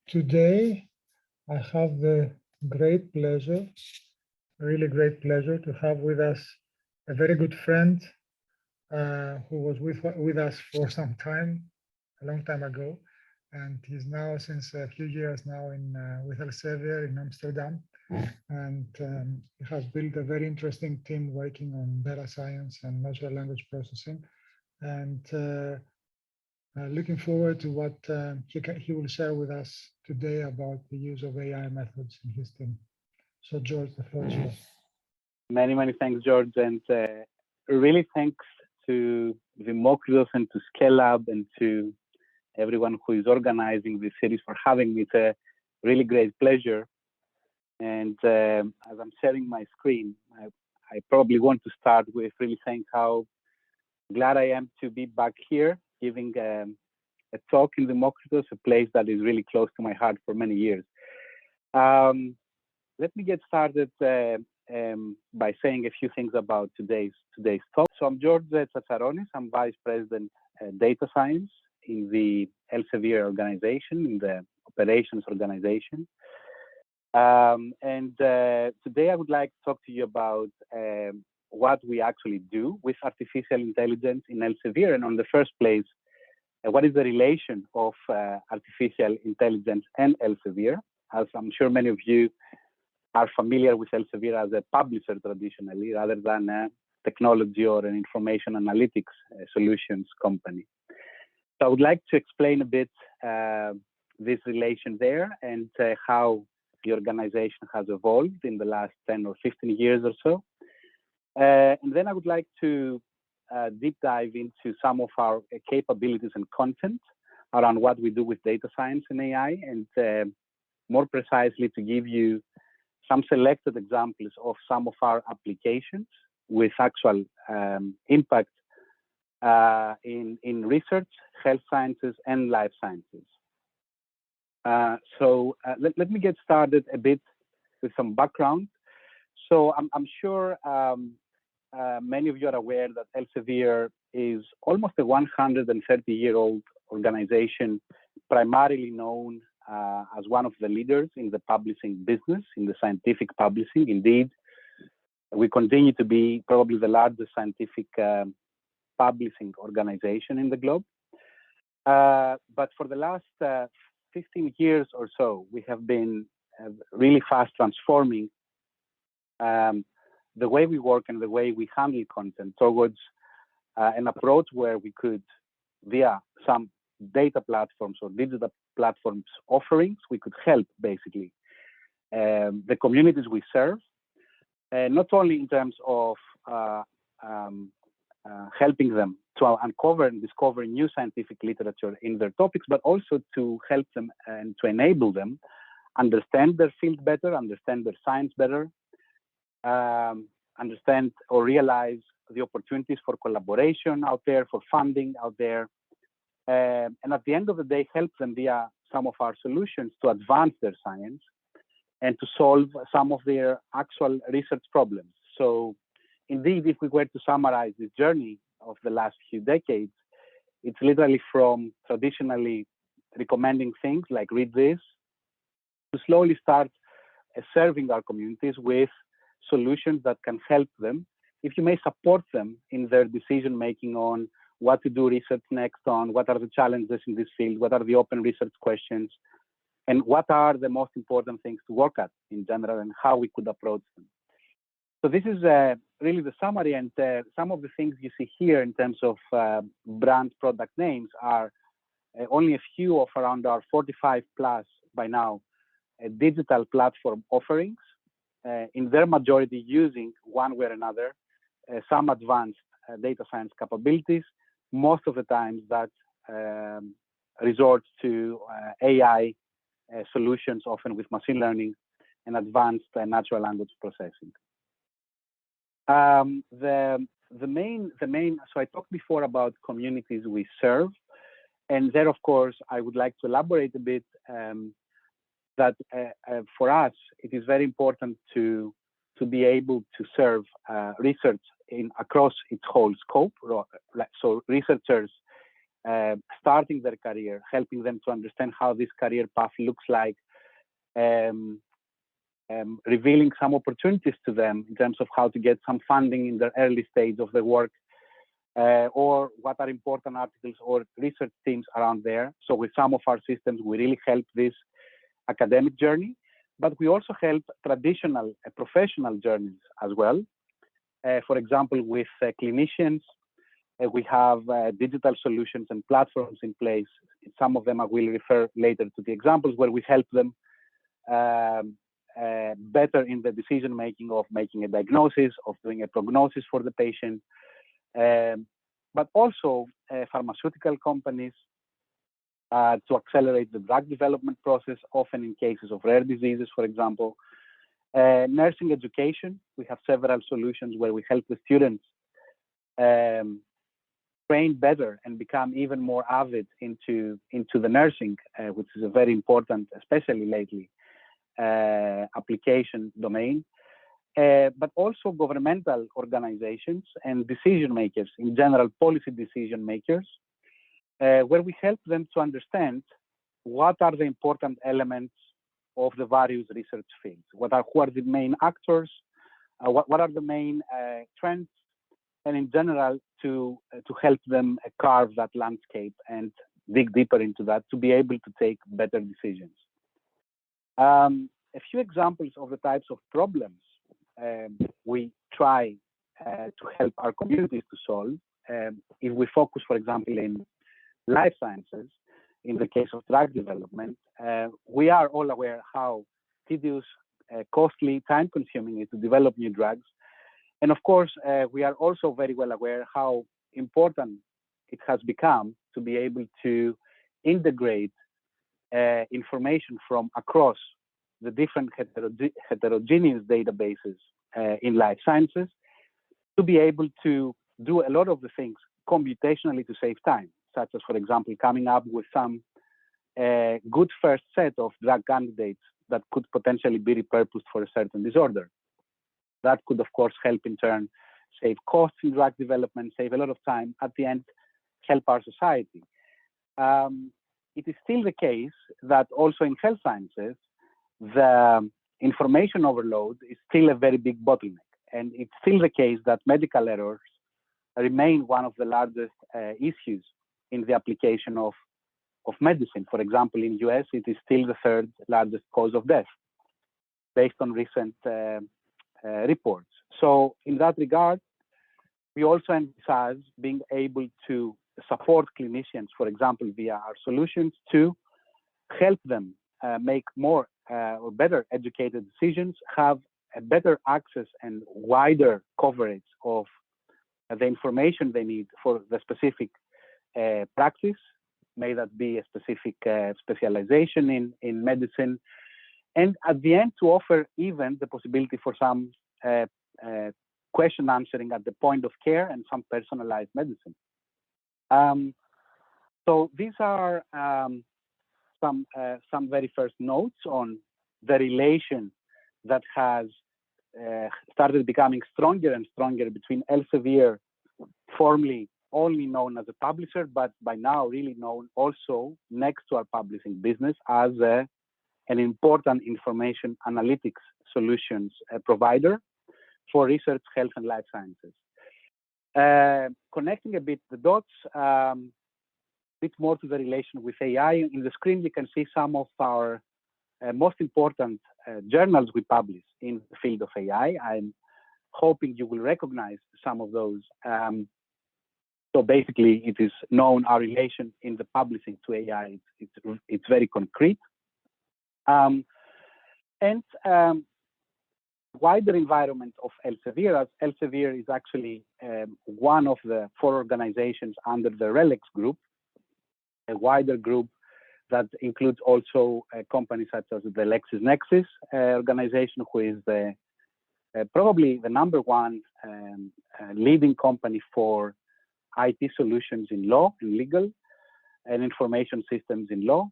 Today, I have the great pleasure, really great pleasure, to have with us a very good friend who was with us for some time, a long time ago, and he's now since a few years now in with Elsevier in Amsterdam, and he has built a very interesting team working on data science and natural language processing, and looking forward to what he will share with us today about the use of AI methods in his team. So George, the floor is yours. Many thanks, George, and really thanks to Demokritos and to SKEL and to everyone who is organizing this series for having me. It's a really great pleasure. And as I'm sharing my screen, I probably want to start with really saying how glad I am to be back here giving a talk in Demokritos, a place that is really close to my heart for many years. Let me get started by saying a few things about today's talk. So I'm George Tsatsaronis. I'm Vice President Data Science in the Elsevier organization, in the operations organization. Today I would like to talk to you about what we actually do with artificial intelligence in Elsevier, and on the first place, what is the relation of artificial intelligence and Elsevier, as I'm sure many of you are familiar with Elsevier as a publisher traditionally, rather than a technology or an information analytics solutions company. So I would like to explain a bit this relation there and how the organization has evolved in the last 10 or 15 years or so. And then I would like to deep dive into some of our capabilities and content around what we do with data science and AI, and more precisely to give you some selected examples of some of our applications with actual impact in research, health sciences, and life sciences. Let me get started a bit with some background. So I'm sure many of you are aware that Elsevier is almost a 130-year-old organization, primarily known as one of the leaders in the publishing business, in the scientific publishing. Indeed, we continue to be probably the largest scientific publishing organization in the globe. But for the last 15 years or so, we have been really fast transforming the way we work and the way we handle content towards an approach where we could, via some data platforms or digital platforms offerings, we could help basically the communities we serve, not only in terms of helping them to uncover and discover new scientific literature in their topics, but also to help them and to enable them understand their field better, understand their science better, understand or realize the opportunities for collaboration out there, for funding out there, and at the end of the day, help them via some of our solutions to advance their science and to solve some of their actual research problems. So indeed, if we were to summarize this journey of the last few decades, it's literally from traditionally recommending things like read this, to slowly start serving our communities with solutions that can help them, if you may support them in their decision making on what to do research next on, what are the challenges in this field, what are the open research questions, and what are the most important things to work at in general, and how we could approach them. So this is really the summary, and some of the things you see here in terms of brand product names are only a few of around our 45 plus by now digital platform offerings, in their majority using one way or another some advanced data science capabilities, most of the times that resorts to AI solutions, often with machine learning and advanced natural language processing. The main, so I talked before about communities we serve, and there, of course, I would like to elaborate a bit that for us, it is very important to be able to serve research across its whole scope. So researchers starting their career, helping them to understand how this career path looks like, revealing some opportunities to them in terms of how to get some funding in the early stage of their work, or what are important articles or research teams around there. So with some of our systems, we really help this academic journey, but we also help traditional professional journeys as well. For example, with clinicians, we have digital solutions and platforms in place. Some of them I will refer later to the examples where we help them better in the decision making of making a diagnosis, of doing a prognosis for the patient, but also pharmaceutical companies to accelerate the drug development process, often in cases of rare diseases, for example. Nursing education, we have several solutions where we help the students train better and become even more avid into the nursing, which is a very important, especially lately, application domain. But also governmental organizations and decision makers, in general, policy decision makers, where we help them to understand what are the important elements of the various research fields. Who are the main actors? What are the main trends? And in general, to help them carve that landscape and dig deeper into that to be able to take better decisions. A few examples of the types of problems we try to help our communities to solve. If we focus, for example, in life sciences, in the case of drug development, we are all aware how tedious, costly, time-consuming it is to develop new drugs. And of course, we are also very well aware how important it has become to be able to integrate information from across the different heterogeneous databases in life sciences to be able to do a lot of the things computationally to save time, such as, for example, coming up with some good first set of drug candidates that could potentially be repurposed for a certain disorder. That could, of course, help in turn save costs in drug development, save a lot of time, at the end, help our society. It is still the case that also in health sciences, the information overload is still a very big bottleneck. And it's still the case that medical errors remain one of the largest issues in the application of medicine. For example, in the US, it is still the third largest cause of death based on recent reports. So in that regard, we also emphasize being able to support clinicians, for example, via our solutions to help them make more or better educated decisions, have a better access and wider coverage of the information they need for the specific practice, may that be a specific specialization in medicine, and at the end to offer even the possibility for some question answering at the point of care and some personalized medicine. So these are some very first notes on the relation that has started becoming stronger and stronger between Elsevier, formerly only known as a publisher, but by now really known also next to our publishing business as an important information analytics solutions provider for research, health, and life sciences. Connecting a bit the dots, a bit more to the relation with AI. In the screen, you can see some of our most important journals we publish in the field of AI. I'm hoping you will recognize some of those. So basically, it is known our relation in the publishing to AI. It's very concrete. Wider environment of Elsevier, as Elsevier is actually one of the 4 organizations under the RELEX group, a wider group that includes also companies such as the LexisNexis organization, who is probably the #1 leading company for IT solutions in law and legal and information systems in law,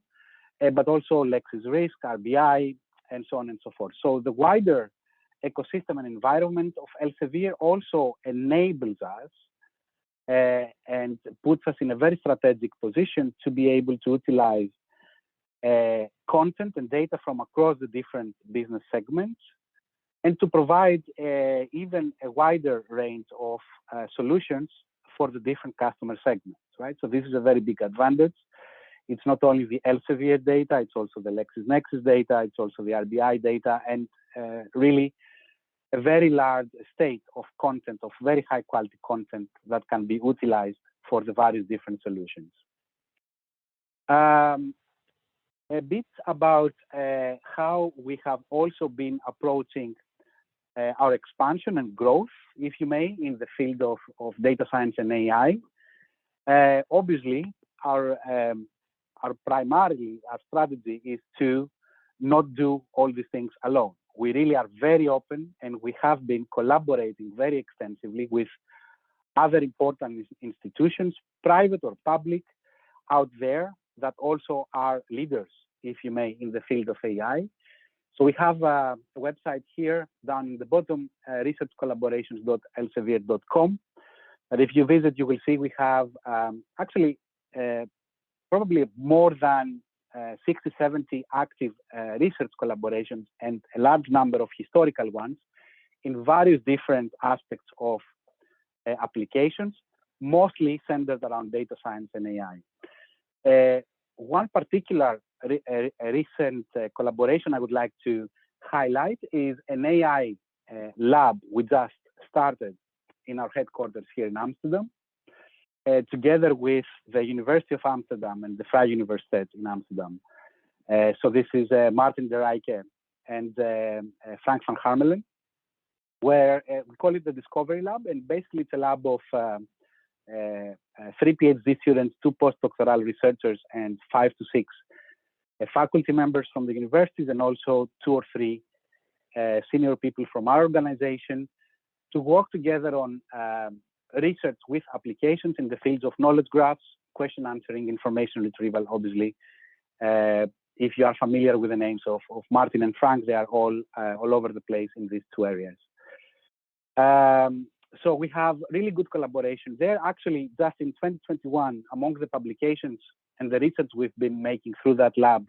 but also LexisRisk, RBI, and so on and so forth. So the wider ecosystem and environment of Elsevier also enables us and puts us in a very strategic position to be able to utilize content and data from across the different business segments, and to provide even a wider range of solutions for the different customer segments, right? So this is a very big advantage. It's not only the Elsevier data, it's also the LexisNexis data, it's also the RBI data, and really a very large state of content, of very high quality content that can be utilized for the various different solutions. A bit about how we have also been approaching our expansion and growth, if you may, in the field of data science and AI. Obviously, our strategy is to not do all these things alone. We really are very open, and we have been collaborating very extensively with other important institutions, private or public, out there that also are leaders, if you may, in the field of AI. So we have a website here down in the bottom, researchcollaborations.elsevier.com. But if you visit, you will see we have actually probably more than 60, 70 active research collaborations and a large number of historical ones in various different aspects of applications, mostly centered around data science and AI. One particular recent collaboration I would like to highlight is an AI lab we just started in our headquarters here in Amsterdam, together with the University of Amsterdam and the Vrije Universiteit in Amsterdam. So this is Martin de Rijke and Frank van Harmelen, where we call it the Discovery Lab, and basically it's a lab of 3 PhD students, 2 postdoctoral researchers, and 5 to 6 faculty members from the universities, and also 2 or 3 senior people from our organization, to work together on research with applications in the fields of knowledge graphs, question answering, information retrieval. Obviously, if you are familiar with the names of Martin and Frank, they are all over the place in these 2 areas. So we have really good collaboration there. Actually, just in 2021, among the publications and the research we've been making through that lab,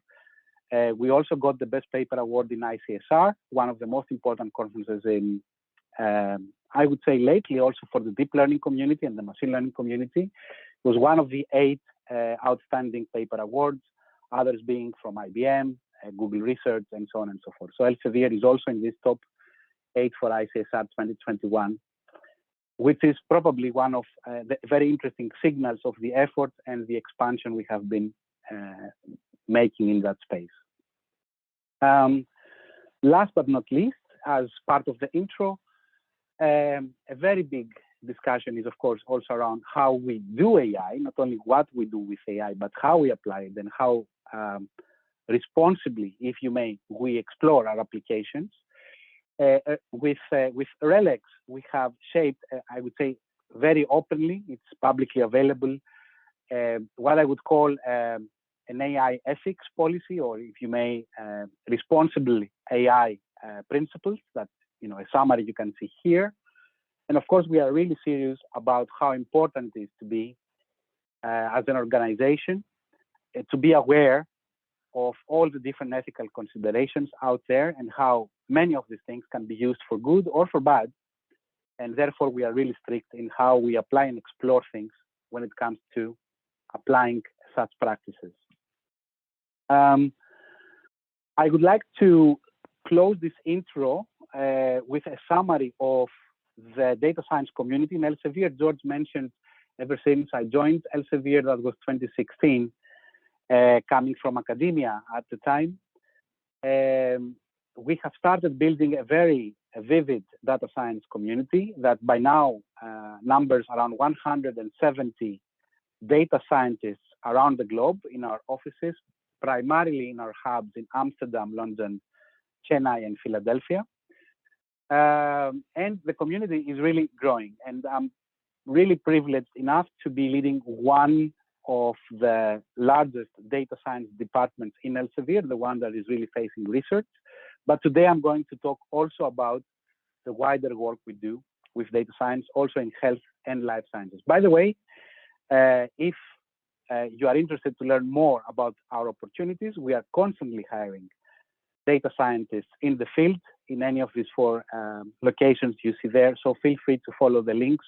we also got the Best Paper Award in ICSR, one of the most important conferences in, I would say lately, also for the deep learning community and the machine learning community. It was one of the 8 outstanding paper awards, others being from IBM, Google Research, and so on and so forth. So Elsevier is also in this top 8 for ICSR 2021, which is probably one of the very interesting signals of the effort and the expansion we have been making in that space. Last but not least, as part of the intro, a very big discussion is, of course, also around how we do AI, not only what we do with AI, but how we apply it and how responsibly, if you may, we explore our applications. With RELX, we have shaped, I would say, very openly, it's publicly available, what I would call an AI ethics policy, or if you may, responsible AI principles that, a summary you can see here. And of course, we are really serious about how important it is to be, as an organization, to be aware of all the different ethical considerations out there and how many of these things can be used for good or for bad. And therefore, we are really strict in how we apply and explore things when it comes to applying such practices. I would like to close this intro with a summary of the data science community in Elsevier. George mentioned ever since I joined Elsevier, that was 2016, coming from academia at the time. We have started building a very vivid data science community that by now numbers around 170 data scientists around the globe in our offices, primarily in our hubs in Amsterdam, London, Chennai, and Philadelphia. And the community is really growing. And I'm really privileged enough to be leading one of the largest data science departments in Elsevier, the one that is really facing research. But today I'm going to talk also about the wider work we do with data science, also in health and life sciences. By the way, if you are interested to learn more about our opportunities, we are constantly hiring data scientists in the field in any of these 4 locations you see there. So feel free to follow the links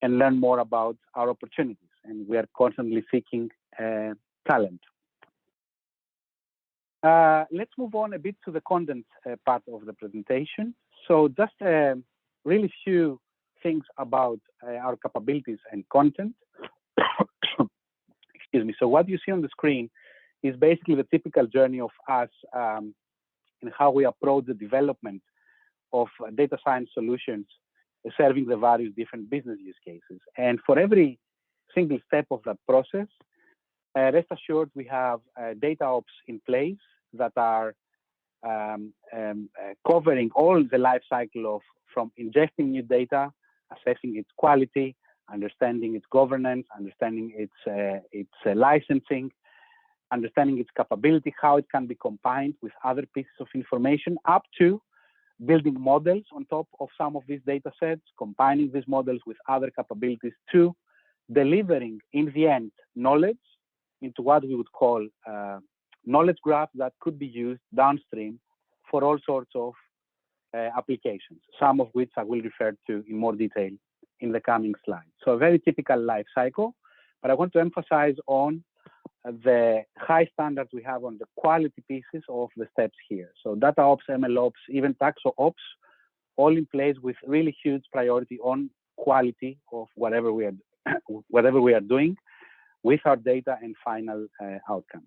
and learn more about our opportunities. And we are constantly seeking talent. Let's move on a bit to the content part of the presentation. So just really few things about our capabilities and content. Excuse me. So what you see on the screen is basically the typical journey of us and how we approach the development of data science solutions serving the various different business use cases. And for every single step of that process, rest assured we have data ops in place that are covering all the life cycle of from ingesting new data, assessing its quality, understanding its governance, understanding its licensing, understanding its capability, how it can be combined with other pieces of information, up to building models on top of some of these data sets, combining these models with other capabilities, to delivering, in the end, knowledge into what we would call knowledge graph that could be used downstream for all sorts of applications, some of which I will refer to in more detail in the coming slides. So a very typical life cycle, but I want to emphasize on the high standards we have on the quality pieces of the steps here. So data ops, ML ops, even taxo ops, all in place with really huge priority on quality of whatever we are doing with our data and final outcome.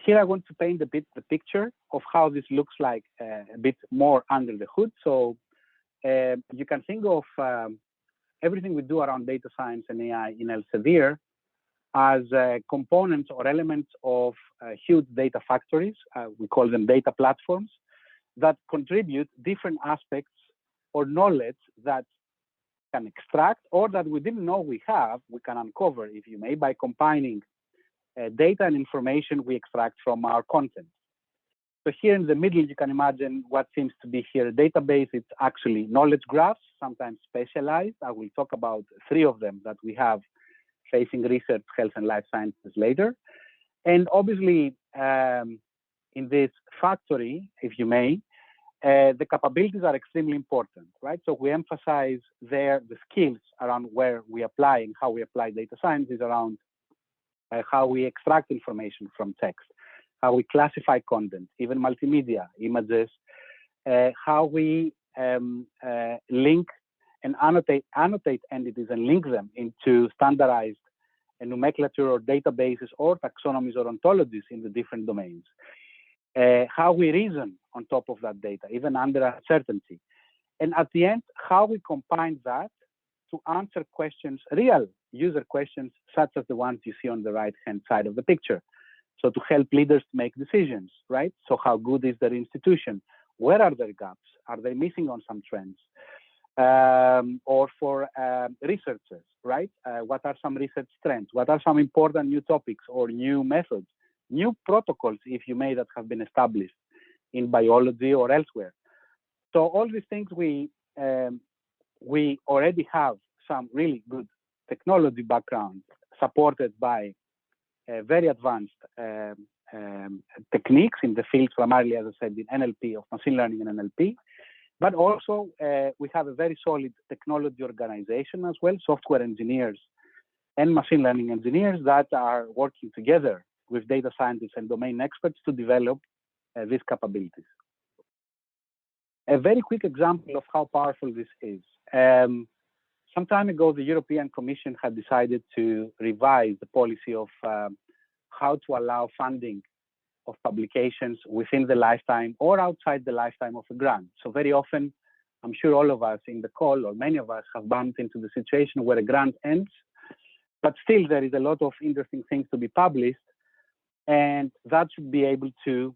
Here I want to paint a bit the picture of how this looks like a bit more under the hood. So you can think of everything we do around data science and AI in Elsevier as components or elements of huge data factories. We call them data platforms that contribute different aspects or knowledge that can extract, or that we didn't know we have, we can uncover, if you may, by combining data and information we extract from our content. So here in the middle, you can imagine what seems to be here a database. It's actually knowledge graphs, sometimes specialized. I will talk about 3 of them that we have facing research, health, and life sciences later. And obviously, in this factory, if you may, the capabilities are extremely important, right? So we emphasize there the skills around where we apply and how we apply data science is around how we extract information from text, how we classify content, even multimedia, images, how we link and annotate entities and link them into standardized nomenclature or databases or taxonomies or ontologies in the different domains. How we reason on top of that data, even under uncertainty. And at the end, how we combine that to answer questions, real user questions, such as the ones you see on the right-hand side of the picture. So to help leaders to make decisions, right? So how good is their institution? Where are their gaps? Are they missing on some trends? Or for researchers, right? What are some research trends? What are some important new topics or new methods, new protocols, if you may, that have been established in biology or elsewhere? So all these things we already have some really good technology background supported by very advanced techniques in the field, primarily, as I said, in NLP, of machine learning and NLP. But also, we have a very solid technology organization as well, software engineers and machine learning engineers that are working together with data scientists and domain experts to develop these capabilities. A very quick example of how powerful this is. Some time ago, the European Commission had decided to revise the policy of how to allow funding of publications within the lifetime or outside the lifetime of a grant. So very often, I'm sure all of us in the call, or many of us, have bumped into the situation where a grant ends, but still there is a lot of interesting things to be published, and that should be able to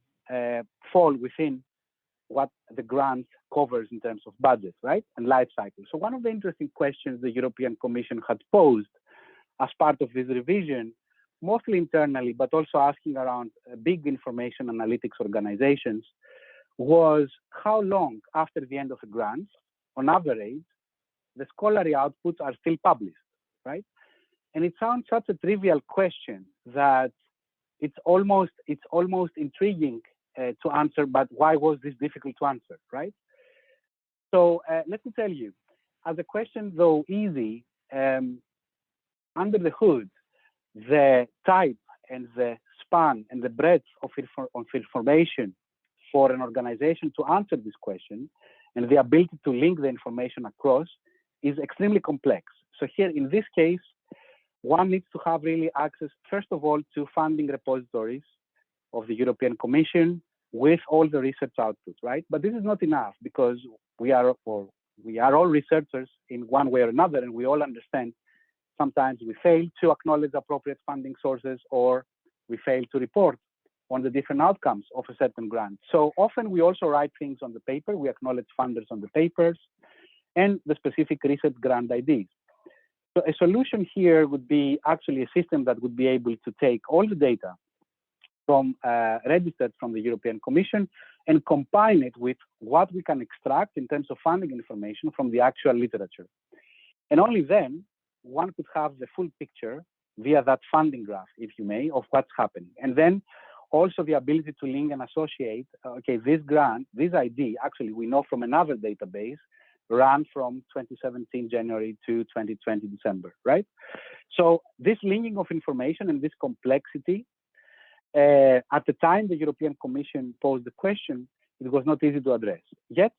fall within what the grant covers in terms of budget, right, and life cycle. So one of the interesting questions the European Commission had posed as part of this revision, mostly internally, but also asking around big information analytics organizations, was how long after the end of a grant, on average, the scholarly outputs are still published, right? And it sounds such a trivial question that it's almost intriguing to answer, but why was this difficult to answer, right? So let me tell you, as a question though easy, under the hood, the type and the span and the breadth of information for an organization to answer this question and the ability to link the information across is extremely complex. So here in this case, one needs to have really access, first of all, to funding repositories of the European Commission with all the research outputs, right? But this is not enough because we are all researchers in one way or another, and we all understand sometimes we fail to acknowledge appropriate funding sources, or we fail to report on the different outcomes of a certain grant. So often we also write things on the paper, we acknowledge funders on the papers and the specific research grant IDs. So a solution here would be actually a system that would be able to take all the data from registered from the European Commission and combine it with what we can extract in terms of funding information from the actual literature. And only then one could have the full picture via that funding graph, if you may, of what's happening. And then also the ability to link and associate, okay, this grant, this ID, actually we know from another database, ran from 2017 January to 2020 December, right? So this linking of information and this complexity, at the time the European Commission posed the question, it was not easy to address. Yet,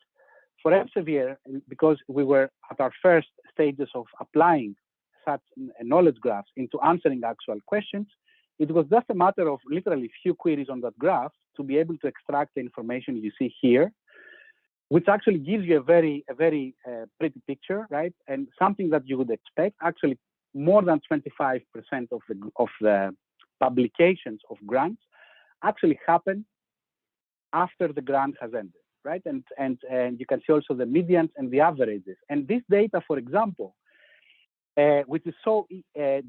for Elsevier, because we were at our first stages of applying such knowledge graphs into answering actual questions, it was just a matter of literally few queries on that graph to be able to extract the information you see here, which actually gives you a very pretty picture, right? And something that you would expect. Actually, more than 25% of the publications of grants actually happen after the grant has ended, right? And you can see also the medians and the averages. And this data, for example, which is so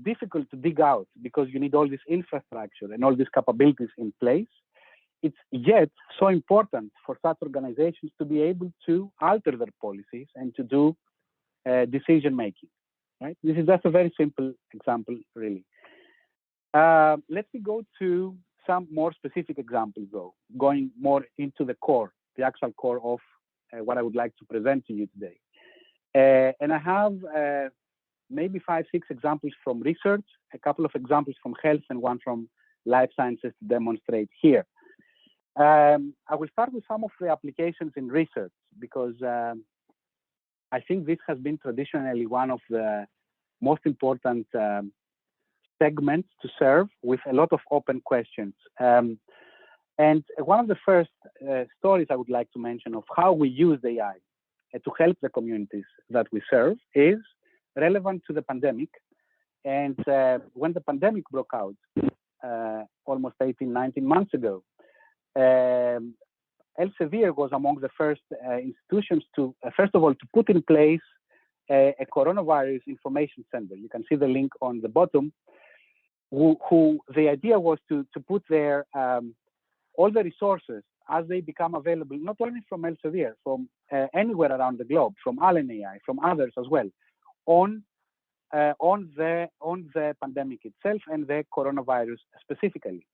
difficult to dig out because you need all this infrastructure and all these capabilities in place, it's yet so important for such organizations to be able to alter their policies and to do decision making, right? This is just a very simple example, really. Let me go to some more specific examples, though, going more into the core, the actual core of what I would like to present to you today. And I have maybe 5, 6 examples from research, a couple of examples from health, and one from life sciences to demonstrate here. I will start with some of the applications in research because I think this has been traditionally one of the most important segments to serve with a lot of open questions. And one of the first stories I would like to mention of how we use AI to help the communities that we serve is relevant to the pandemic. And when the pandemic broke out almost 18, 19 months ago, Elsevier was among the first institutions to, first of all, to put in place a coronavirus information center. You can see the link on the bottom, who the idea was to put there all the resources as they become available, not only from Elsevier, from anywhere around the globe, from Allen AI, from others as well, on the pandemic itself and the coronavirus specifically.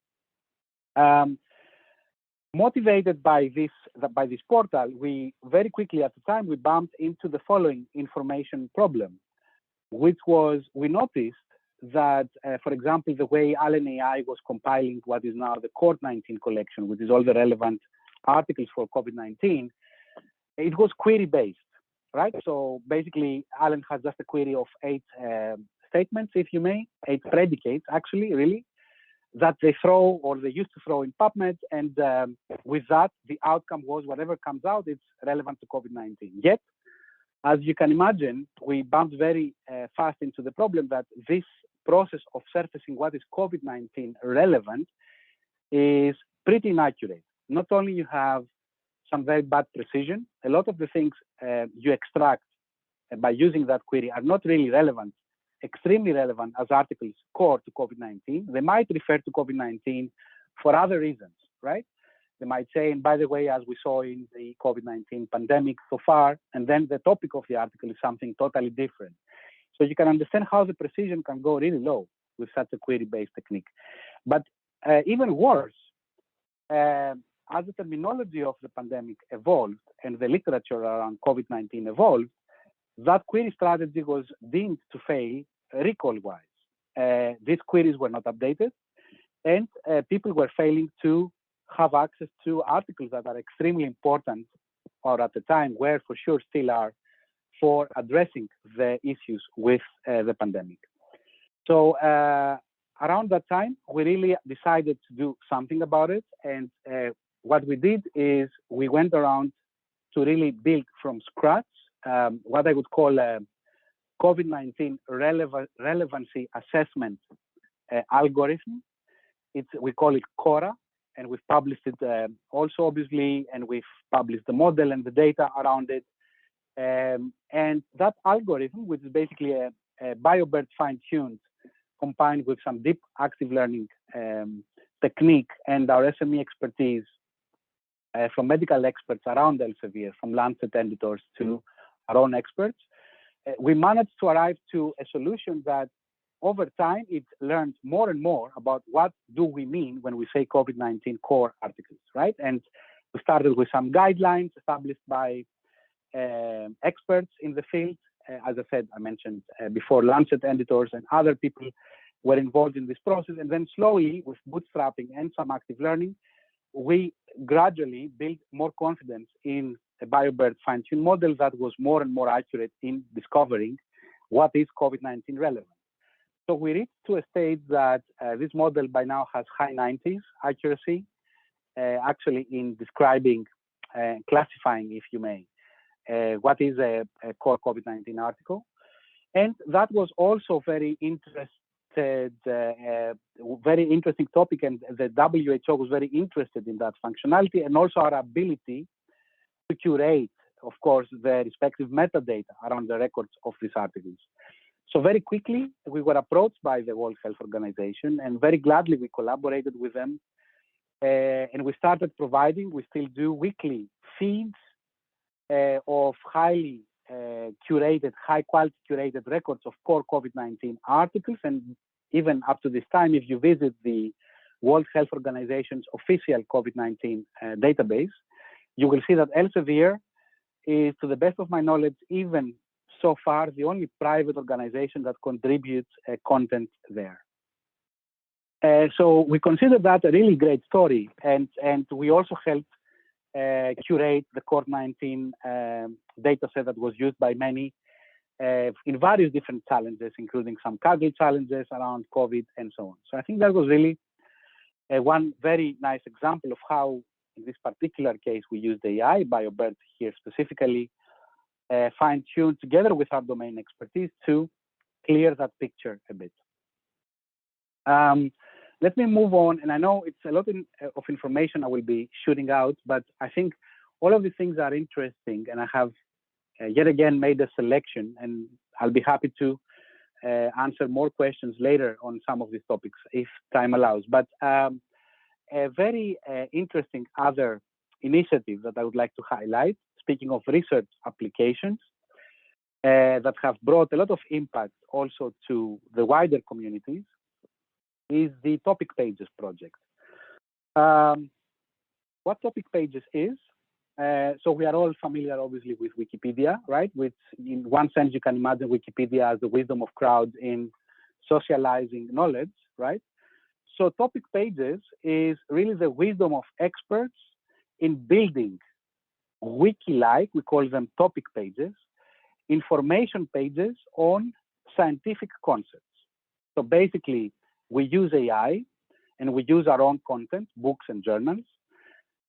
Motivated by this portal, we very quickly at the time, we bumped into the following information problem, which was, we noticed that, for example, the way Allen AI was compiling what is now the COVID-19 collection, which is all the relevant articles for COVID-19, it was query-based, right? So basically, Allen has just a query of 8 statements, if you may, 8 predicates, actually, really, that they throw or they used to throw in PubMed, and with that, the outcome was whatever comes out, it's relevant to COVID-19. Yet, as you can imagine, we bumped very fast into the problem that this process of surfacing what is COVID-19 relevant is pretty inaccurate. Not only you have some very bad precision, a lot of the things you extract by using that query are not really relevant, extremely relevant as articles core to COVID-19. They might refer to COVID-19 for other reasons, right? They might say, and by the way, as we saw in the COVID-19 pandemic so far, and then the topic of the article is something totally different. So you can understand how the precision can go really low with such a query-based technique. But even worse, as the terminology of the pandemic evolved and the literature around COVID-19 evolved, that query strategy was deemed to fail recall-wise. These queries were not updated, and people were failing to have access to articles that are extremely important, or at the time were for sure still are, for addressing the issues with the pandemic. So around that time, we really decided to do something about it. And what we did is we went around to really build from scratch what I would call a COVID-19 relevancy assessment algorithm. We call it CORA, and we've published it also, obviously, and we've published the model and the data around it. And that algorithm, which is basically a BioBERT fine-tuned, combined with some deep active learning technique and our SME expertise from medical experts around Elsevier, from Lancet editors to our own experts, we managed to arrive to a solution that over time, it learned more and more about what do we mean when we say COVID-19 core articles, right? And we started with some guidelines established by experts in the field. As I said, I mentioned before, Lancet editors and other people were involved in this process. And then slowly, with bootstrapping and some active learning, we gradually built more confidence in a BioBERT fine-tuned model that was more and more accurate in discovering what is COVID-19 relevant. So we reached to a stage that this model by now has high 90s accuracy, actually in describing, classifying, if you may, what is a core COVID-19 article. And that was also very interesting topic, and the WHO was very interested in that functionality, and also our ability to curate, of course, the respective metadata around the records of these articles. So very quickly, we were approached by the World Health Organization, and very gladly we collaborated with them. And we started providing, we still do, weekly feeds of highly curated, high-quality curated records of core COVID-19 articles. And even up to this time, if you visit the World Health Organization's official COVID-19 database, you will see that Elsevier is, to the best of my knowledge, even so far, the only private organization that contributes content there. So we consider that a really great story, and we also helped curate the COVID-19 data set that was used by many in various different challenges, including some Kaggle challenges around COVID and so on. So I think that was really one very nice example of how, in this particular case, we used AI, BioBERT here specifically, fine-tuned together with our domain expertise to clear that picture a bit. Let me move on, and I know it's a lot of information I will be shooting out, but I think all of these things are interesting, and I have yet again made a selection, and I'll be happy to answer more questions later on some of these topics if time allows. But a very interesting other initiative that I would like to highlight, speaking of research applications that have brought a lot of impact also to the wider communities, is the Topic Pages project. What Topic Pages is, so we are all familiar, obviously, with Wikipedia, right? Which, in one sense, you can imagine Wikipedia as the wisdom of crowds in socializing knowledge, right? So Topic Pages is really the wisdom of experts in building wiki-like, we call them topic pages, information pages on scientific concepts. So basically, we use AI and we use our own content, books and journals,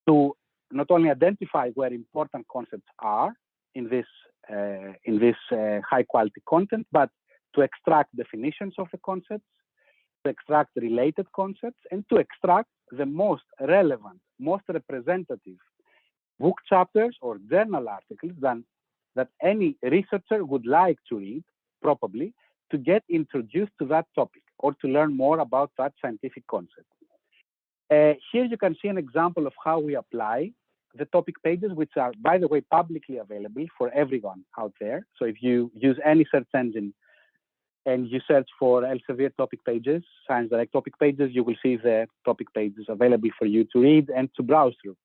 to not only identify where important concepts are in this high-quality content, but to extract definitions of the concepts, to extract related concepts, and to extract the most relevant, most representative book chapters or journal articles that any researcher would like to read, probably, to get introduced to that topic or to learn more about that scientific concept. Here you can see an example of how we apply the topic pages, which are, by the way, publicly available for everyone out there. So if you use any search engine and you search for Elsevier topic pages, Science Direct topic pages, you will see the topic pages available for you to read and to browse through.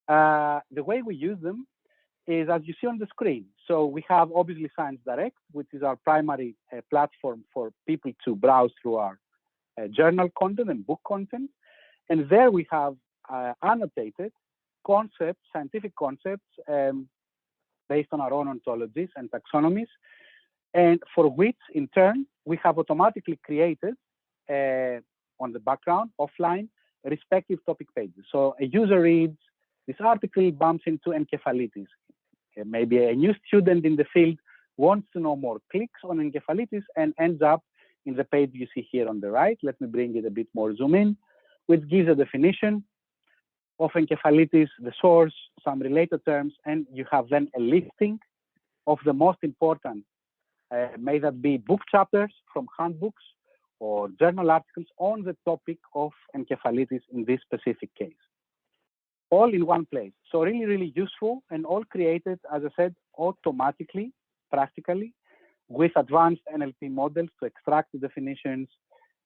The way we use them is as you see on the screen. So we have obviously Science Direct, which is our primary platform for people to browse through our journal content and book content. And there we have annotated concepts, scientific concepts, based on our own ontologies and taxonomies, and for which, in turn, we have automatically created on the background, offline, respective topic pages. So a user reads this article, bumps into encephalitis. Maybe a new student in the field wants to know more, clicks on encephalitis, and ends up in the page you see here on the right. Let me bring it a bit more zoom in, which gives a definition of encephalitis, the source, some related terms, and you have then a listing of the most important, may that be book chapters from handbooks or journal articles on the topic of encephalitis in this specific case. All in one place. So really, really useful, and all created, as I said, automatically, practically, with advanced NLP models to extract the definitions,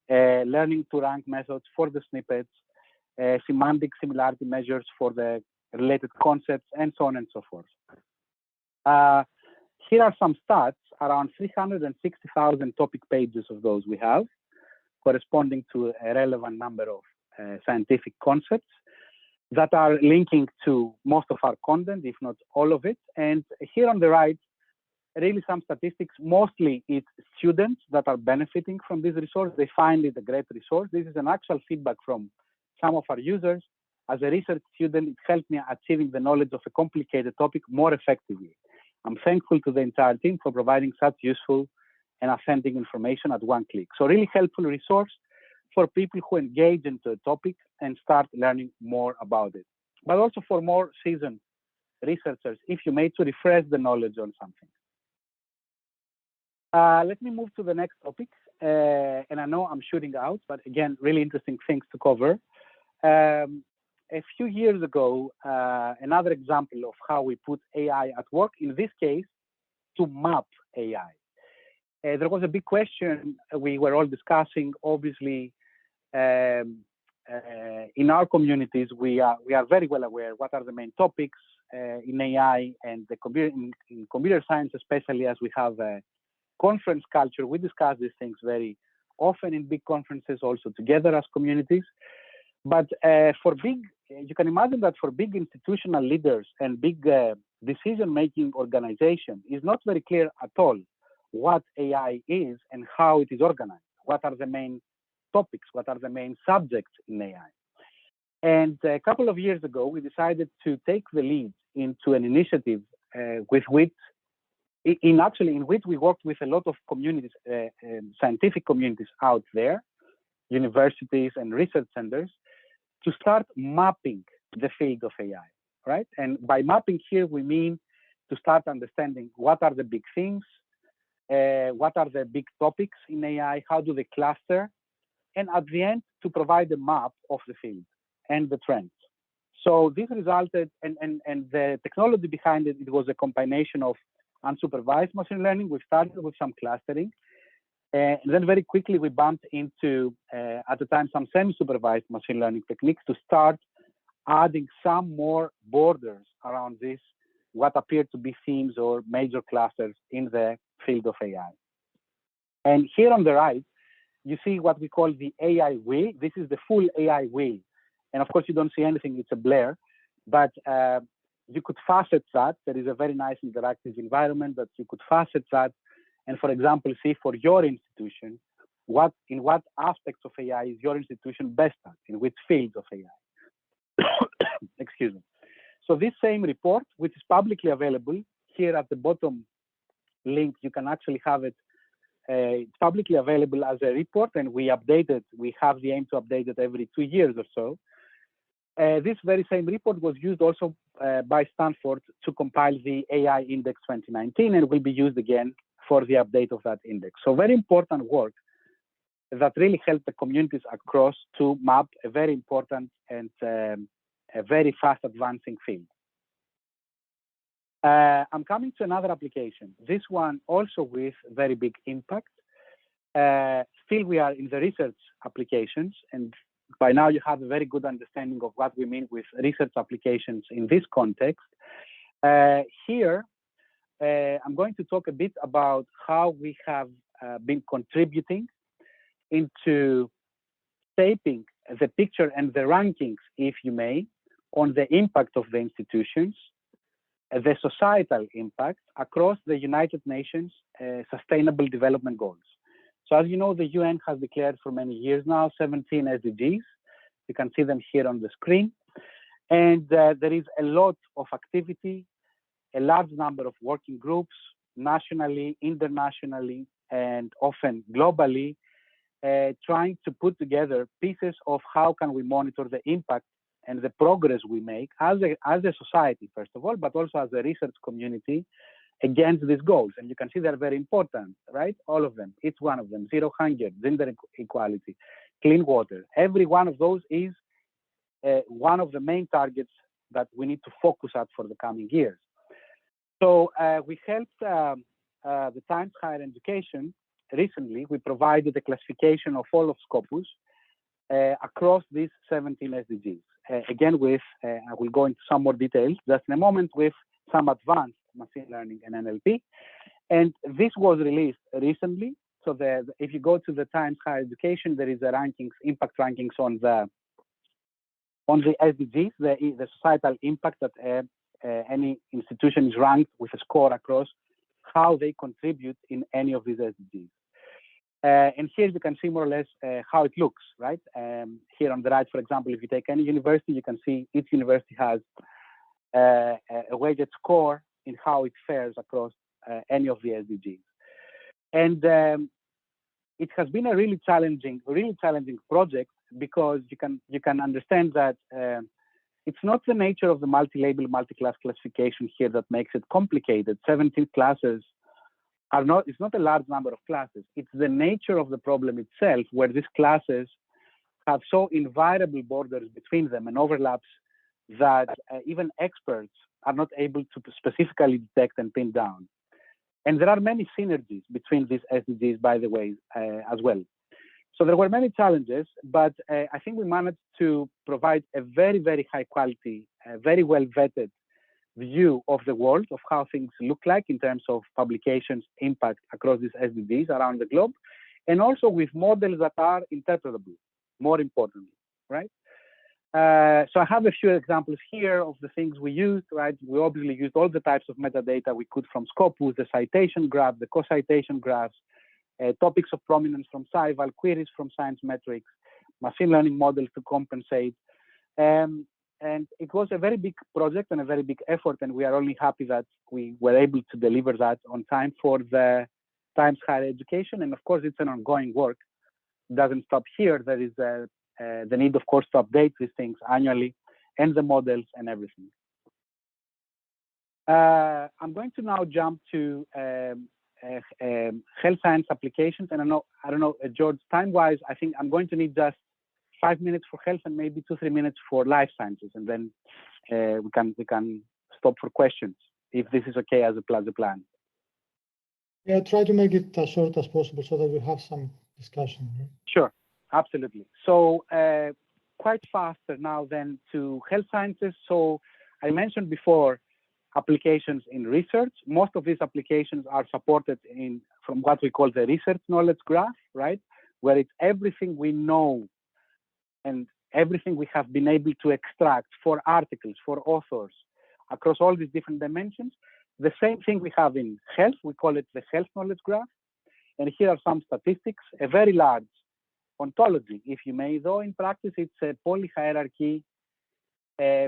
learning to rank methods for the snippets, semantic similarity measures for the related concepts, and so on and so forth. Here are some stats, around 360,000 topic pages of those we have, corresponding to a relevant number of scientific concepts that are linking to most of our content, if not all of it. And here on the right, really some statistics. Mostly it's students that are benefiting from this resource. They find it a great resource. This is an actual feedback from some of our users. As a research student, it helped me achieving the knowledge of a complicated topic more effectively. I'm thankful to the entire team for providing such useful and authentic information at one click. So really helpful resource for people who engage into a topic and start learning more about it. But also for more seasoned researchers, if you may, to refresh the knowledge on something. Let me move to the next topic. And I know I'm shooting out, but again, really interesting things to cover. A few years ago, another example of how we put AI at work, in this case, to map AI. There was a big question we were all discussing. Obviously, in our communities, we are very well aware what are the main topics in AI and the in computer science, especially as we have a conference culture. We discuss these things very often in big conferences, also together as communities. But for big, you can imagine that for big institutional leaders and big decision-making organizations, it's not very clear at all what AI is and how it is organized. What are the main topics? What are the main subjects in AI? And a couple of years ago, we decided to take the lead into an initiative with which, in which we worked with a lot of communities, scientific communities out there, universities and research centers, to start mapping the field of AI, right? And by mapping here, we mean to start understanding what are the big things, what are the big topics in AI, how do they cluster, and at the end, to provide a map of the field and the trends. So this resulted, and the technology behind it, it was a combination of unsupervised machine learning. We started with some clustering, and then very quickly we bumped into, at the time, some semi-supervised machine learning techniques to start adding some more borders around this, what appeared to be themes or major clusters in the field of AI. And here on the right, you see what we call the AI wheel. This is the full AI wheel. And of course, you don't see anything, it's a blur, but you could facet that. There is a very nice interactive environment that you could facet that. And for example, see for your institution, in what aspects of AI is your institution best at, in which fields of AI. Excuse me. So this same report, which is publicly available, here at the bottom link, you can actually have it. It's publicly available as a report, and we update it. We have the aim to update it every 2 years or so. This very same report was used also by Stanford to compile the AI Index 2019, and will be used again for the update of that index. So very important work, that really help the communities across to map a very important and a very fast advancing field. I'm coming to another application, this one also with very big impact. Still, we are in the research applications, and by now you have a very good understanding of what we mean with research applications in this context. Here, I'm going to talk a bit about how we have been contributing into shaping the picture and the rankings, if you may, on the impact of the institutions, the societal impact across the United Nations Sustainable Development Goals. So as you know, the UN has declared for many years now 17 SDGs. You can see them here on the screen. And there is a lot of activity, a large number of working groups, nationally, internationally, and often globally, trying to put together pieces of how can we monitor the impact and the progress we make as a society, first of all, but also as a research community against these goals. And you can see they're very important, right? All of them, each one of them, zero hunger, gender equality, clean water. Every one of those is one of the main targets that we need to focus at for the coming years. So we helped the Times Higher Education recently. We provided a classification of all of Scopus across these 17 SDGs. Again, I will go into some more details just in a moment with some advanced machine learning and NLP. And this was released recently. So if you go to the Times Higher Education, there is a rankings, impact rankings on the SDGs, the societal impact that any institution is ranked with a score across how they contribute in any of these SDGs. And here you can see more or less how it looks, right? Here on the right, for example, if you take any university, you can see each university has a weighted score in how it fares across any of the SDGs. And it has been a really challenging project because you can understand that it's not the nature of the multi-label, multi-class classification here that makes it complicated. 17 classes it's not a large number of classes. It's the nature of the problem itself, where these classes have so invariable borders between them and overlaps that even experts are not able to specifically detect and pin down. And there are many synergies between these SDGs, by the way, as well. So there were many challenges, but I think we managed to provide a very, very high quality, very well vetted view of the world, of how things look like in terms of publications impact across these SDGs around the globe, and also with models that are interpretable, more importantly, right? So I have a few examples here of the things we used, right? We obviously used all the types of metadata we could from Scopus, the citation graph, the co-citation graphs, topics of prominence from SciVal, queries from science metrics, machine learning models to compensate. And it was a very big project and a very big effort, and we are only happy that we were able to deliver that on time for the Times Higher Education. And of course, it's an ongoing work. It doesn't stop here. There is the need, of course, to update these things annually and the models and everything. I'm going to now jump to health science applications. And I don't know, George, time-wise, I think I'm going to need just 5 minutes for health and maybe 2-3 minutes for life sciences, and then we can stop for questions if this is okay as a plan. Yeah, try to make it as short as possible so that we have some discussion. Right? Sure, absolutely. So quite faster now then to health sciences. So I mentioned before applications in research. Most of these applications are supported from what we call the research knowledge graph, right? Where it's everything we know and everything we have been able to extract for articles, for authors, across all these different dimensions. The same thing we have in health, we call it the health knowledge graph. And here are some statistics, a very large ontology, if you may, though in practice it's a polyhierarchy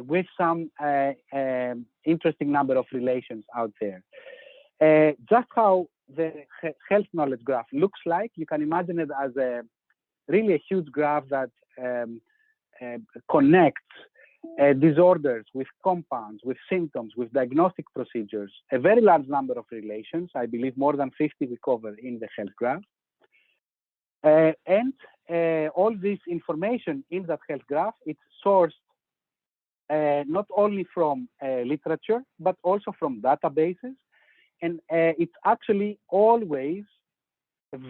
with some interesting number of relations out there. Just how the health knowledge graph looks like, you can imagine it as really a huge graph that connects disorders with compounds, with symptoms, with diagnostic procedures, a very large number of relations. I believe more than 50 we cover in the health graph. And all this information in that health graph, it's sourced not only from literature, but also from databases. And it's actually always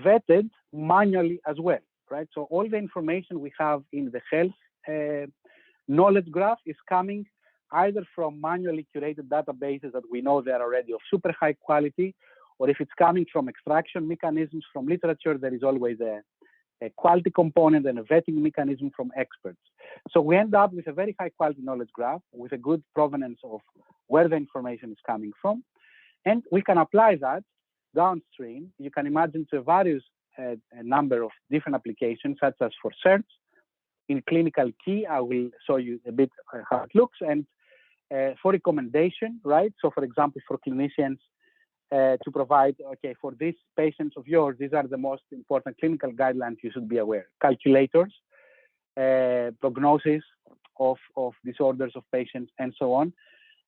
vetted manually as well, right? So all the information we have in the health knowledge graph is coming either from manually curated databases that we know they are already of super high quality, or if it's coming from extraction mechanisms from literature, there is always a quality component and a vetting mechanism from experts. So we end up with a very high quality knowledge graph with a good provenance of where the information is coming from. And we can apply that downstream. You can imagine to various a number of different applications, such as for search. In clinical key, I will show you a bit how it looks, and for recommendation, right? So for example, for clinicians to provide, okay, for these patients of yours, these are the most important clinical guidelines you should be aware. Calculators, prognosis of disorders of patients, and so on.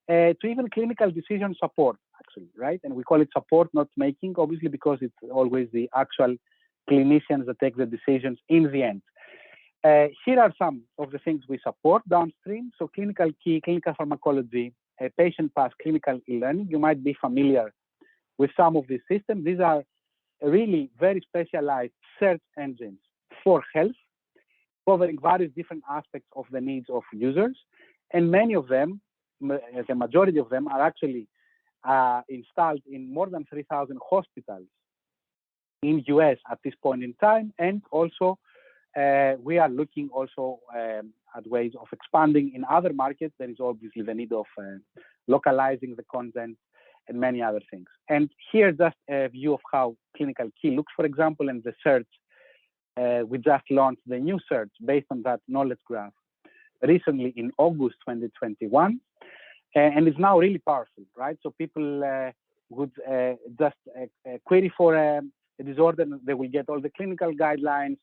To even clinical decision support, actually, right? And we call it support, not making, obviously, because it's always the actual clinicians that take the decisions in the end. Here are some of the things we support downstream. So clinical key, clinical pharmacology, patient path, clinical e-learning. You might be familiar with some of these systems. These are really very specialized search engines for health, covering various different aspects of the needs of users. And many of them, the majority of them, are actually installed in more than 3,000 hospitals in US at this point in time. And also, we are looking also at ways of expanding in other markets. There is obviously the need of localizing the content and many other things. And here, just a view of how clinical key looks, for example, and the search. We just launched the new search based on that knowledge graph recently in August 2021. And it's now really powerful, right? So people would just query for a disorder, and they will get all the clinical guidelines,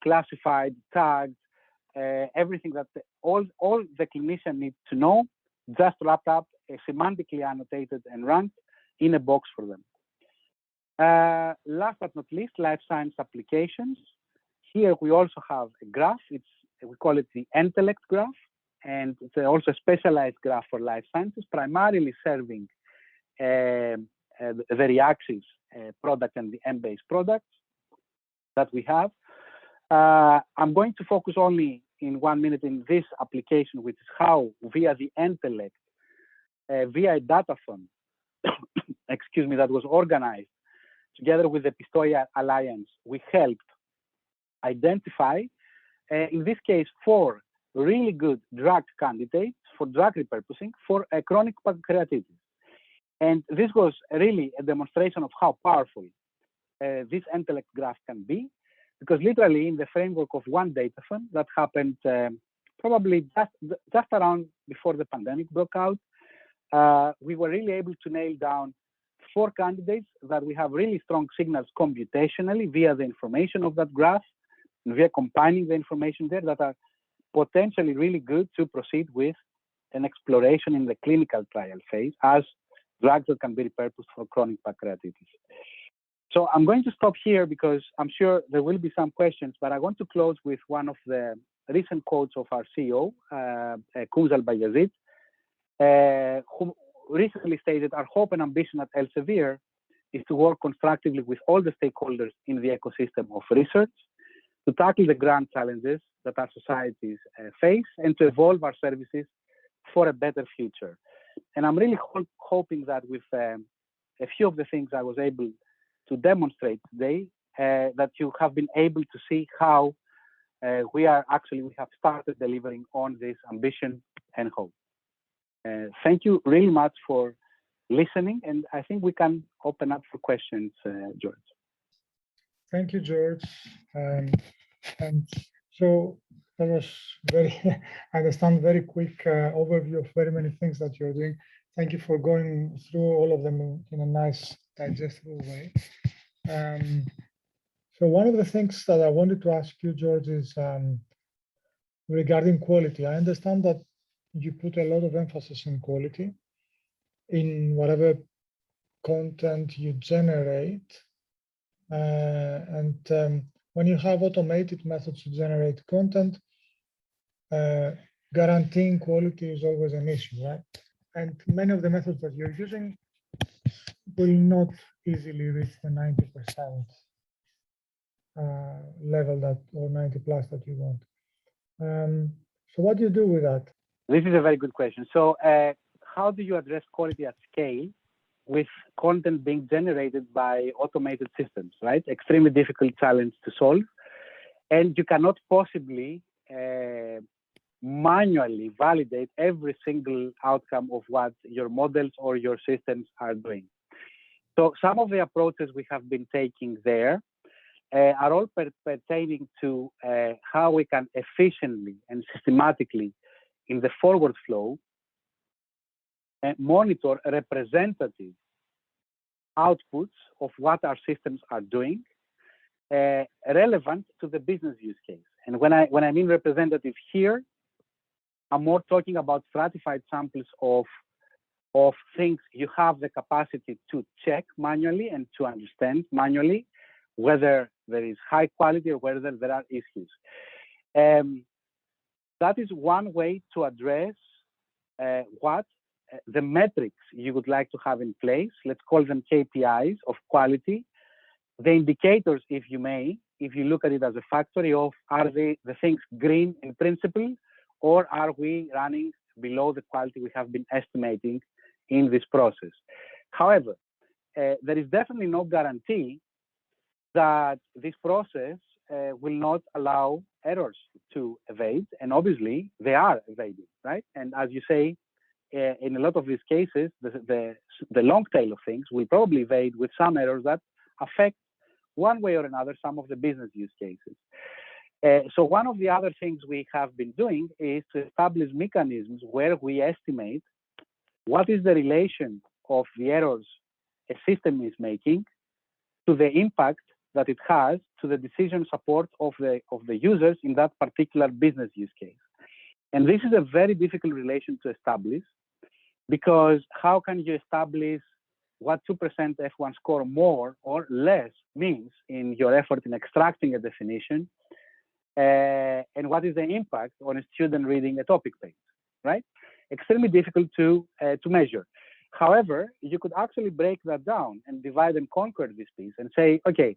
classified, tagged, everything that all the clinician needs to know, just wrapped up, semantically annotated and ranked in a box for them. Last but not least, life science applications. Here we also have a graph. We call it the Intellect Graph, and it's also a specialized graph for life sciences, primarily serving the Reaxys product and the M-based products that we have. I'm going to focus only in 1 minute in this application, which is how via the Intellect, via a data fund, excuse me, that was organized together with the Pistoia Alliance, we helped identify, in this case, 4 really good drug candidates for drug repurposing for chronic pancreatitis. And this was really a demonstration of how powerful this Intellect Graph can be, because literally in the framework of one data fund that happened probably just around before the pandemic broke out, we were really able to nail down 4 candidates that we have really strong signals computationally via the information of that graph, and via combining the information there that are potentially really good to proceed with an exploration in the clinical trial phase as drugs that can be repurposed for chronic pancreatitis. So I'm going to stop here because I'm sure there will be some questions, but I want to close with one of the recent quotes of our CEO, Kumsal Bayazid, who recently stated, "Our hope and ambition at Elsevier is to work constructively with all the stakeholders in the ecosystem of research to tackle the grand challenges that our societies face and to evolve our services for a better future." And I'm really hoping that with a few of the things I was able to demonstrate today, that you have been able to see how we have started delivering on this ambition and hope. Thank you really much for listening, and I think we can open up for questions, George. Thank you, George. And so that was very, I understand, very quick overview of very many things that you're doing. Thank you for going through all of them in a nice, digestible way. So one of the things that I wanted to ask you, George, is regarding quality. I understand that you put a lot of emphasis in quality in whatever content you generate. And when you have automated methods to generate content, guaranteeing quality is always an issue, right? And many of the methods that you're using will not easily reach the 90% level that, or 90 plus that you want. So what do you do with that? This is a very good question. So how do you address quality at scale with content being generated by automated systems, right? Extremely difficult challenge to solve. And you cannot possibly manually validate every single outcome of what your models or your systems are doing. So some of the approaches we have been taking there are all pertaining to how we can efficiently and systematically in the forward flow monitor representative outputs of what our systems are doing relevant to the business use case. And when I mean representative here, I'm more talking about stratified samples of things you have the capacity to check manually and to understand manually whether there is high quality or whether there are issues. That is one way to address what the metrics you would like to have in place. Let's call them KPIs of quality. The indicators, if you may, if you look at it as a factory of, are the things green in principle, or are we running below the quality we have been estimating in this process? However, there is definitely no guarantee that this process will not allow errors to evade, and obviously they are evading, right? And as you say, in a lot of these cases, the long tail of things will probably evade with some errors that affect one way or another some of the business use cases. So one of the other things we have been doing is to establish mechanisms where we estimate what is the relation of the errors a system is making to the impact that it has to the decision support of the users in that particular business use case. And this is a very difficult relation to establish, because how can you establish what 2% F1 score more or less means in your effort in extracting a definition, and what is the impact on a student reading a topic page, right? Extremely difficult to measure. However, you could actually break that down and divide and conquer this piece and say, okay,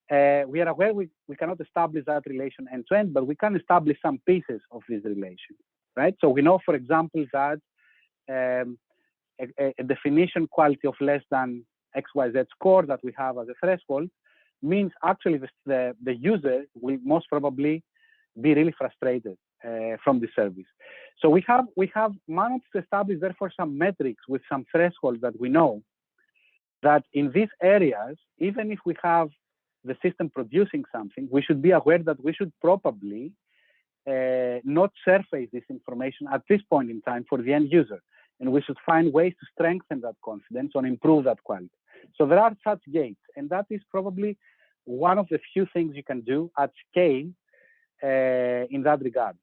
we are aware we cannot establish that relation end to end, but we can establish some pieces of this relation, right? So we know, for example, that a definition quality of less than XYZ score that we have as a threshold means actually the user will most probably be really frustrated from the service. So we have managed to establish therefore some metrics with some thresholds that we know that in these areas, even if we have the system producing something, we should be aware that we should probably not surface this information at this point in time for the end user. And we should find ways to strengthen that confidence and improve that quality. So there are such gates, and that is probably one of the few things you can do at scale in that regard.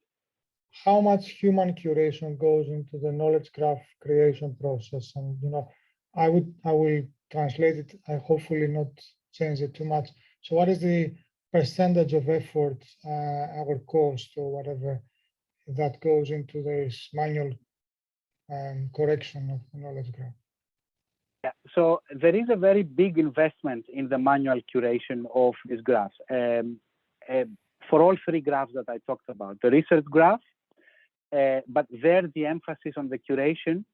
How much human curation goes into the knowledge graph creation process? And I will translate it. I hopefully not change it too much. So what is the percentage of effort, our cost or whatever, that goes into this manual correction of the knowledge graph? Yeah, so there is a very big investment in the manual curation of these graphs. For all three graphs that I talked about, the research graph, but there the emphasis on the curation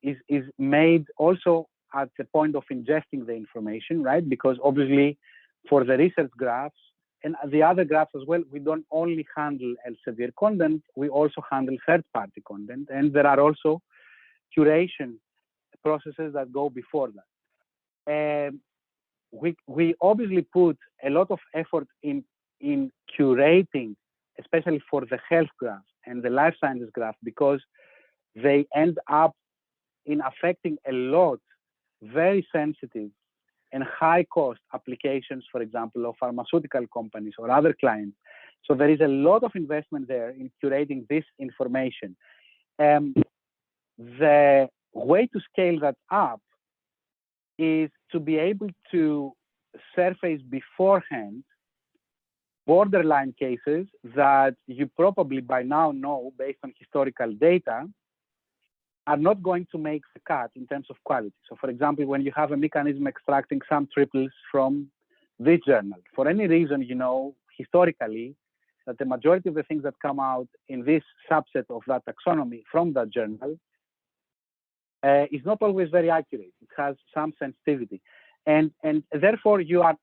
is made also at the point of ingesting the information, right? Because obviously for the research graphs and the other graphs as well, we don't only handle Elsevier content, we also handle third-party content, and there are also curation processes that go before that. We obviously put a lot of effort in curating, especially for the health graph and the life sciences graph, because they end up in affecting a lot very sensitive and high cost applications, for example, of pharmaceutical companies or other clients. So there is a lot of investment there in curating this information. The way to scale that up is to be able to surface beforehand borderline cases that you probably by now know, based on historical data, are not going to make the cut in terms of quality. So for example, when you have a mechanism extracting some triples from this journal, for any reason, you know, historically, that the majority of the things that come out in this subset of that taxonomy from that journal is not always very accurate. It has some sensitivity. And therefore you are,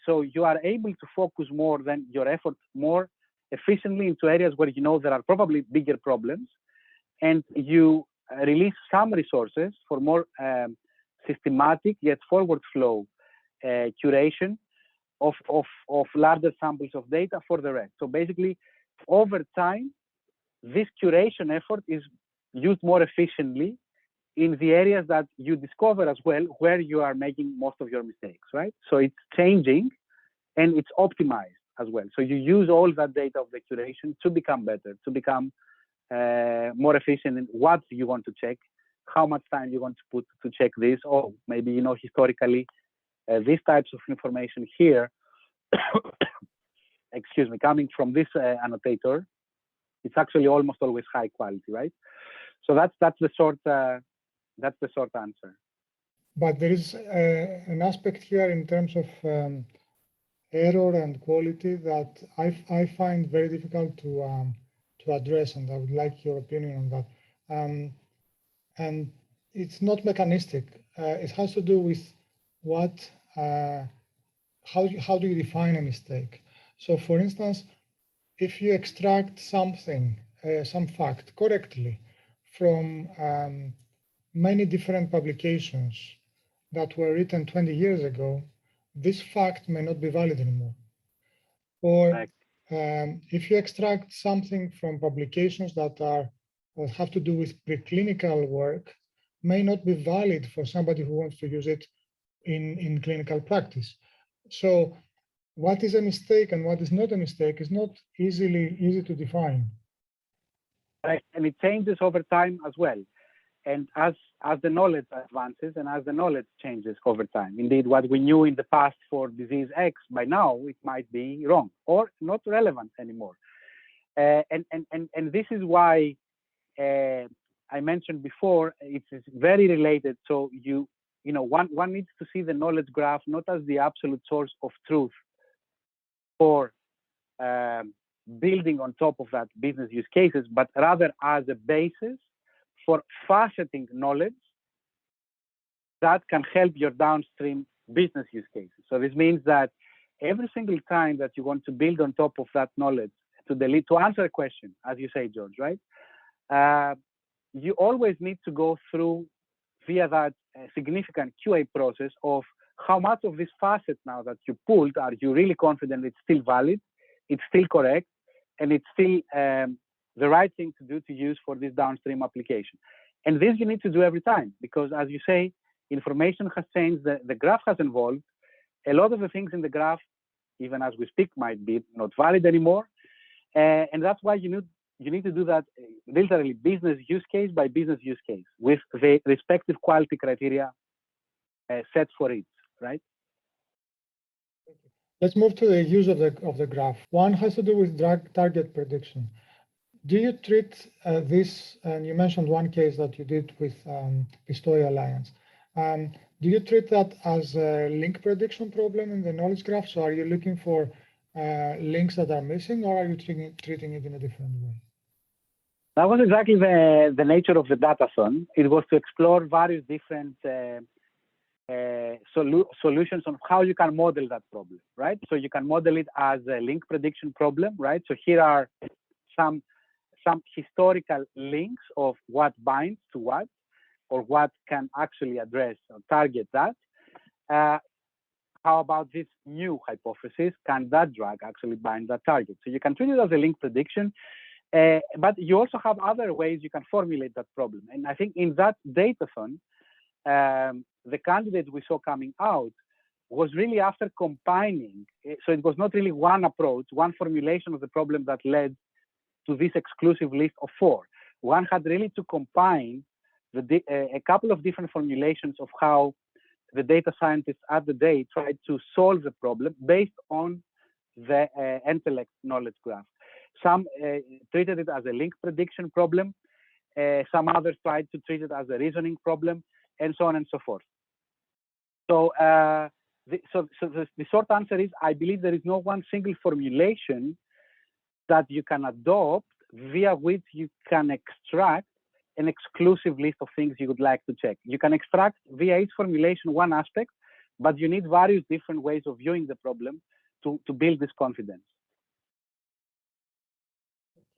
so you are able to focus more than your effort more efficiently into areas where you know there are probably bigger problems, and you release some resources for more systematic yet forward flow curation of larger samples of data for the rest. So basically, over time, this curation effort is used more efficiently in the areas that you discover as well, where you are making most of your mistakes, right? So it's changing and it's optimized as well. So you use all that data of the curation to become better, to become more efficient in what you want to check, how much time you want to put to check this, or maybe, you know, historically, these types of information here, excuse me, coming from this annotator, it's actually almost always high quality, right? So that's the short answer. But there is an aspect here in terms of error and quality that I find very difficult to address, and I would like your opinion on that. And it's not mechanistic. It has to do with what, how do you define a mistake? So, for instance, if you extract something, some fact correctly from many different publications that were written 20 years ago, this fact may not be valid anymore. Or if you extract something from publications that have to do with preclinical work, may not be valid for somebody who wants to use it in clinical practice. So what is a mistake and what is not a mistake is not easy to define. Right. And it changes over time as well. And as the knowledge advances and as the knowledge changes over time. Indeed, what we knew in the past for disease X, by now it might be wrong or not relevant anymore. And this is why I mentioned before, it's very related. So you know, one needs to see the knowledge graph not as the absolute source of truth for building on top of that business use cases, but rather as a basis for faceting knowledge that can help your downstream business use cases. So this means that every single time that you want to build on top of that knowledge to answer a question, as you say, George, right? You always need to go through via that significant QA process of how much of this facet now that you pulled are you really confident it's still valid, it's still correct, and it's still the right thing to do to use for this downstream application. And this you need to do every time, because as you say, information has changed, the graph has evolved. A lot of the things in the graph, even as we speak, might be not valid anymore. And that's why you need to do that literally business use case by business use case with the respective quality criteria set for it, right? Let's move to the use of the graph. One has to do with drug target prediction. Do you treat this, and you mentioned one case that you did with Pistoia Alliance. Do you treat that as a link prediction problem in the knowledge graph? So are you looking for links that are missing, or are you treating it in a different way? That was exactly the nature of the datathon. It was to explore various different solutions on how you can model that problem, right? So you can model it as a link prediction problem, right? So here are some historical links of what binds to what, or what can actually address or target that. How about this new hypothesis? Can that drug actually bind that target? So you can treat it as a link prediction, but you also have other ways you can formulate that problem. And I think in that datathon, the candidate we saw coming out was really after combining. So it was not really one approach, one formulation of the problem that led to this exclusive list of 4. One had really to combine a couple of different formulations of how the data scientists at the day tried to solve the problem based on the Intellect knowledge graph. Some treated it as a link prediction problem. Some others tried to treat it as a reasoning problem, and so on and so forth. So, the short answer is, I believe there is no one single formulation that you can adopt via which you can extract an exclusive list of things you would like to check. You can extract via each formulation one aspect, but you need various different ways of viewing the problem to build this confidence.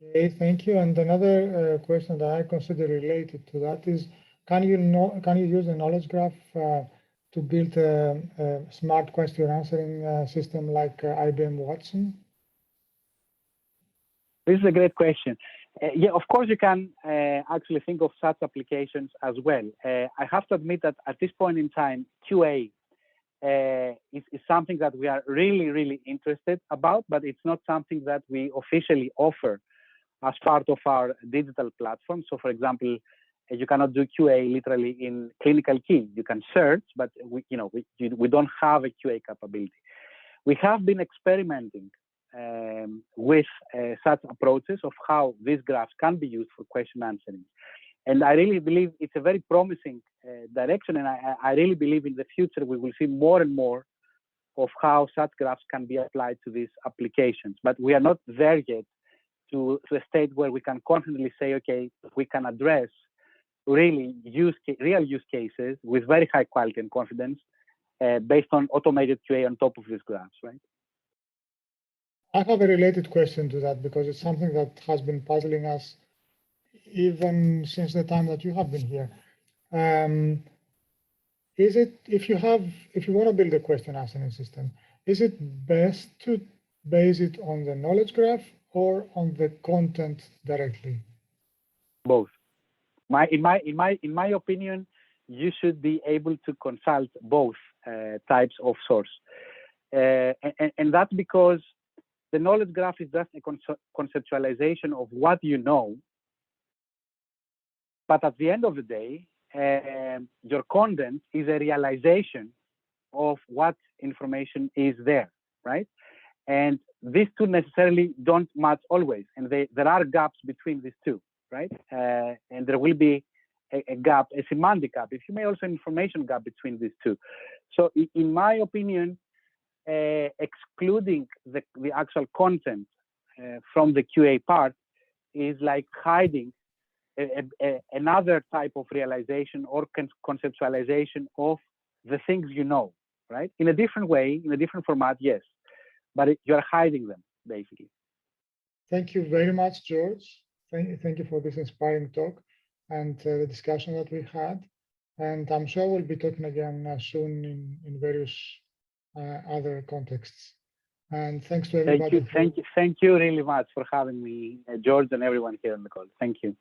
Okay, thank you. And another question that I consider related to that is, can you use a knowledge graph to build a smart question answering system like IBM Watson? This is a great question. Yeah, of course you can actually think of such applications as well. I have to admit that at this point in time, QA is something that we are really, really interested about, but it's not something that we officially offer as part of our digital platform. So for example, you cannot do QA literally in clinical key. You can search, but we don't have a QA capability. We have been experimenting with such approaches of how these graphs can be used for question answering. And I really believe it's a very promising direction. And I really believe in the future, we will see more and more of how such graphs can be applied to these applications. But we are not there yet to a state where we can confidently say, okay, we can address really real use cases with very high quality and confidence based on automated QA on top of these graphs, right? I have a related question to that because it's something that has been puzzling us even since the time that you have been here. Is it, if you want to build a question answering system, is it best to base it on the knowledge graph or on the content directly? Both. In my opinion, you should be able to consult both types of source, and that's because the knowledge graph is just a conceptualization of what you know. But at the end of the day, your content is a realization of what information is there, right? And these two necessarily don't match always, and there are gaps between these two, right? And there will be a gap, a semantic gap, if you may, also an information gap between these two. So in my opinion, excluding the actual content from the QA part is like hiding another type of realization or conceptualization of the things you know, right? In a different way, in a different format, yes, but you're hiding them, basically. Thank you very much, George. Thank you for this inspiring talk and the discussion that we had. And I'm sure we'll be talking again soon in various other contexts. And thanks to everybody. Thank you really much for having me, George, and everyone here on the call. Thank you.